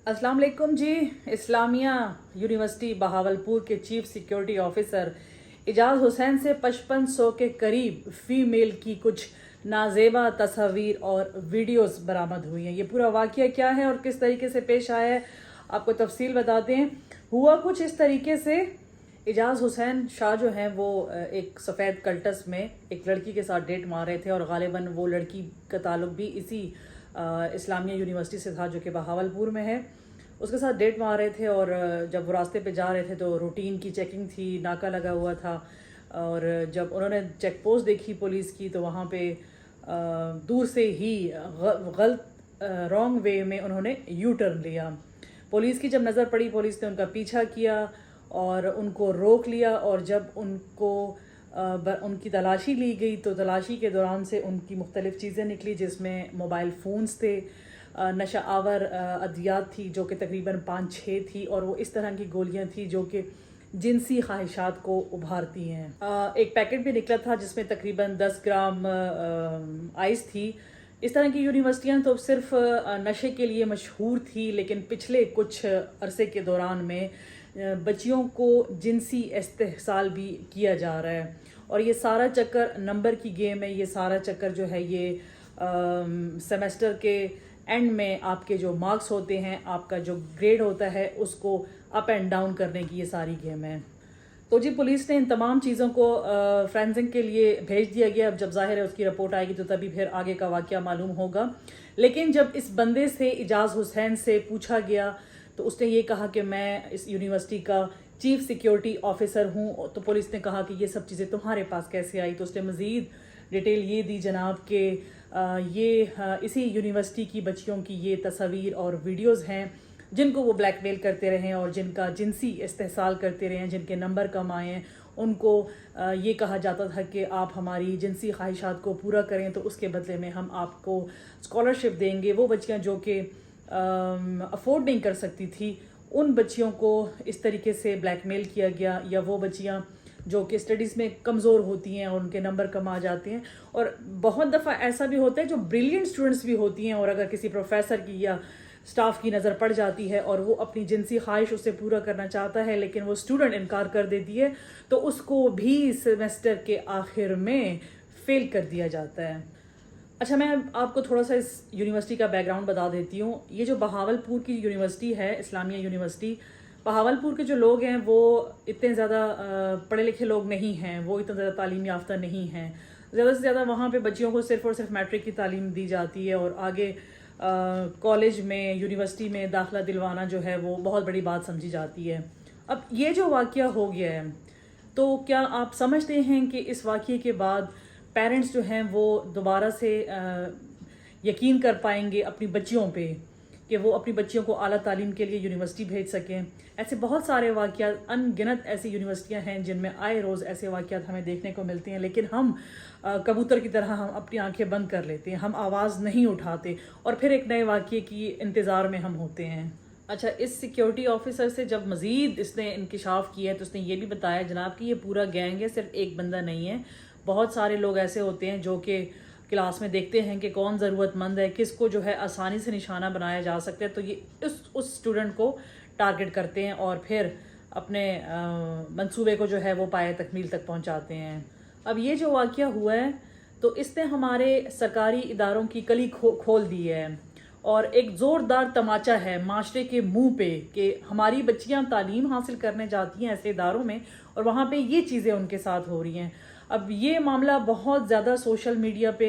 अस्सलाम वालेकुम जी। इस्लामिया यूनिवर्सिटी बहावलपुर के chief security officer Ejaz Hussain से 5500 के करीब फ़ीमेल की कुछ नाजेबा तस्वीर और वीडियोस बरामद हुई हैं। ये पूरा वाक़या क्या है और किस तरीके से पेश आया है, आपको तफसील बताते हैं। हुआ कुछ इस तरीके से, इजाज़ हुसैन शाह जो हैं वो एक सफ़ेद कल्टस में एक लड़की के साथ डेट मार रहे थे और ग़ालिबन वो लड़की का ताल्लुक भी इसी इस्लामिया यूनिवर्सिटी से था जो कि बहावलपुर में है। उसके साथ डेट मार रहे थे और जब वो रास्ते पे जा रहे थे तो रूटीन की चेकिंग थी, नाका लगा हुआ था और जब उन्होंने चेक पोस्ट देखी पुलिस की तो वहाँ पे दूर से ही गलत रॉन्ग वे में उन्होंने यू टर्न लिया। पुलिस की जब नज़र पड़ी, पुलिस ने उनका पीछा किया और उनको रोक लिया और जब उनको उनकी तलाशी ली गई तो तलाशी के दौरान से उनकी मुख्तलिफ़ चीज़ें निकली, जिसमें मोबाइल फ़ोन्स थे, नशा आवर अद्वियात थी जो कि तकरीबन 5-6 थी और वो इस तरह की गोलियां थी जो कि जिनसी ख्वाहिशात को उभारती हैं। एक पैकेट भी निकला था जिसमें तकरीबन 10 ग्राम आइस थी। इस तरह की यूनिवर्सिटियां तो सिर्फ नशे के लिए मशहूर थी, लेकिन पिछले कुछ अरसे के दौरान में बच्चियों को जिनसी इस्तेहसाल भी किया जा रहा है और ये सारा चक्कर नंबर की गेम है। ये सारा चक्कर जो है ये सेमेस्टर के एंड में आपके जो मार्क्स होते हैं, आपका जो ग्रेड होता है, उसको अप एंड डाउन करने की ये सारी गेम है। तो जी पुलिस ने इन तमाम चीज़ों को फ्रेंसिंग के लिए भेज दिया गया। अब जब जाहिर है उसकी रिपोर्ट आएगी तो तभी फिर आगे का वाक़या मालूम होगा। लेकिन जब इस बंदे से, इजाज़ हुसैन से पूछा गया तो उसने ये कहा कि मैं इस यूनिवर्सिटी का चीफ सिक्योरिटी ऑफिसर हूँ। तो पुलिस ने कहा कि ये सब चीज़ें तुम्हारे पास कैसे आई? तो उसने मज़ीद डिटेल ये दी जनाब के इसी यूनिवर्सिटी की बच्चियों की ये तस्वीर और वीडियोस हैं जिनको वो ब्लैकमेल करते रहे और जिनका जिनसी इस्तेहसाल करते रहे हैं, जिनके नंबर कम आए हैं। उनको ये कहा जाता था कि आप हमारी जिनसी ख्वाहिशात को पूरा करें तो उसके बदले में हम आपको स्कॉलरशिप देंगे। वो बच्चियाँ जो कि अफोर्ड नहीं कर सकती थी, उन बच्चियों को इस तरीके से ब्लैकमेल किया गया, या वो बच्चियाँ जो कि स्टडीज़ में कमज़ोर होती हैं और उनके नंबर कम आ जाते हैं। और बहुत दफ़ा ऐसा भी होता है जो ब्रिलियंट स्टूडेंट्स भी होती हैं और अगर किसी प्रोफेसर की या स्टाफ की नज़र पड़ जाती है और वो अपनी जिनसी ख्वाहिश उससे पूरा करना चाहता है लेकिन वो स्टूडेंट इनकार कर देती है तो उसको भी सेमेस्टर के आखिर में फ़ेल कर दिया जाता है। अच्छा, मैं आपको थोड़ा सा इस यूनिवर्सिटी का बैकग्राउंड बता देती हूँ। ये जो बहावलपुर की यूनिवर्सिटी है, इस्लामिया यूनिवर्सिटी, बहावलपुर के जो लोग हैं वो इतने ज़्यादा पढ़े लिखे लोग नहीं हैं, वो इतना ज़्यादा तालीम याफ्ता नहीं हैं। ज़्यादा से ज़्यादा वहाँ पे बच्चियों को सिर्फ़ और सिर्फ मैट्रिक की तालीम दी जाती है और आगे कॉलेज में, यूनिवर्सिटी में दाखिला दिलवाना जो है वो बहुत बड़ी बात समझी जाती है। अब ये जो वाक़या हो गया है, तो क्या आप समझते हैं कि इस वाक़ये के बाद पेरेंट्स जो हैं वो दोबारा से यकीन कर पाएंगे अपनी बच्चियों पे कि वो अपनी बच्चियों को आला तालीम के लिए यूनिवर्सिटी भेज सकें? ऐसे बहुत सारे वाक़यात, अनगिनत ऐसी यूनिवर्सिटियां हैं जिनमें आए रोज़ ऐसे वाक़यात हमें देखने को मिलते हैं, लेकिन हम कबूतर की तरह हम अपनी आंखें बंद कर लेते हैं, हम आवाज़ नहीं उठाते और फिर एक नए वाक़ये की इंतज़ार में हम होते हैं। अच्छा, इस सिक्योरिटी ऑफिसर से जब मज़ीद इसने इंकिशाफ किया है तो उसने ये भी बताया जनाब कि ये पूरा गैंग है, सिर्फ एक बंदा नहीं है। बहुत सारे लोग ऐसे होते हैं जो कि क्लास में देखते हैं कि कौन ज़रूरतमंद है, किसको जो है आसानी से निशाना बनाया जा सकता है, तो ये उस स्टूडेंट को टारगेट करते हैं और फिर अपने मंसूबे को जो है वो पाए तकमील तक पहुंचाते हैं। अब ये जो वाक़या हुआ है तो इसने हमारे सरकारी इदारों की कली खोल दी है और एक ज़ोरदार तमाचा है माशरे के मुंह पे कि हमारी बच्चियां तालीम हासिल करने जाती हैं ऐसे इदारों में और वहाँ पे ये चीज़ें उनके साथ हो रही हैं। अब ये मामला बहुत ज़्यादा सोशल मीडिया पे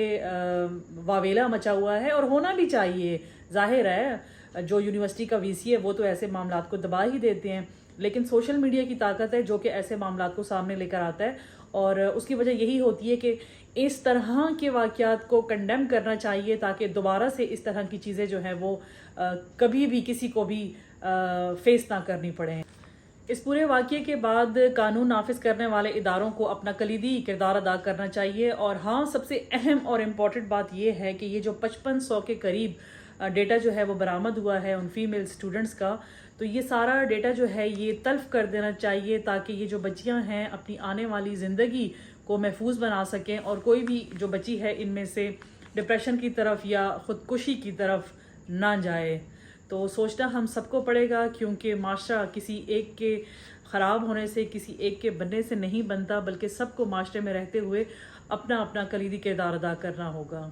वावेला मचा हुआ है और होना भी चाहिए। जाहिर है जो यूनिवर्सिटी का वीसी है वो तो ऐसे मामलात को दबा ही देते हैं, लेकिन सोशल मीडिया की ताकत है जो कि ऐसे मामलात को सामने लेकर आता है और उसकी वजह यही होती है कि इस तरह के वाक़यात को कंडेम करना चाहिए ताकि दोबारा से इस तरह की चीज़ें जो हैं वो कभी भी किसी को भी फेस ना करनी पड़े। इस पूरे वाक़ये के बाद कानून नाफिज करने वाले इदारों को अपना कलीदी किरदार अदा करना चाहिए। और हाँ, सबसे अहम और इम्पॉर्टेंट बात यह है कि ये जो 5500 के करीब डेटा जो है वो बरामद हुआ है उन फीमेल स्टूडेंट्स का, तो ये सारा डेटा जो है ये तल्फ कर देना चाहिए ताकि ये जो बच्चियां हैं अपनी आने वाली ज़िंदगी को महफूज बना सकें और कोई भी जो बच्ची है इनमें से डिप्रेशन की तरफ या ख़ुदकुशी की तरफ ना जाए। تو سوچنا ہم سب کو پڑے گا، کیونکہ معاشرہ کسی ایک کے خراب ہونے سے، کسی ایک کے بننے سے نہیں بنتا، بلکہ سب کو معاشرے میں رہتے ہوئے اپنا اپنا کلیدی کردار ادا کرنا ہوگا۔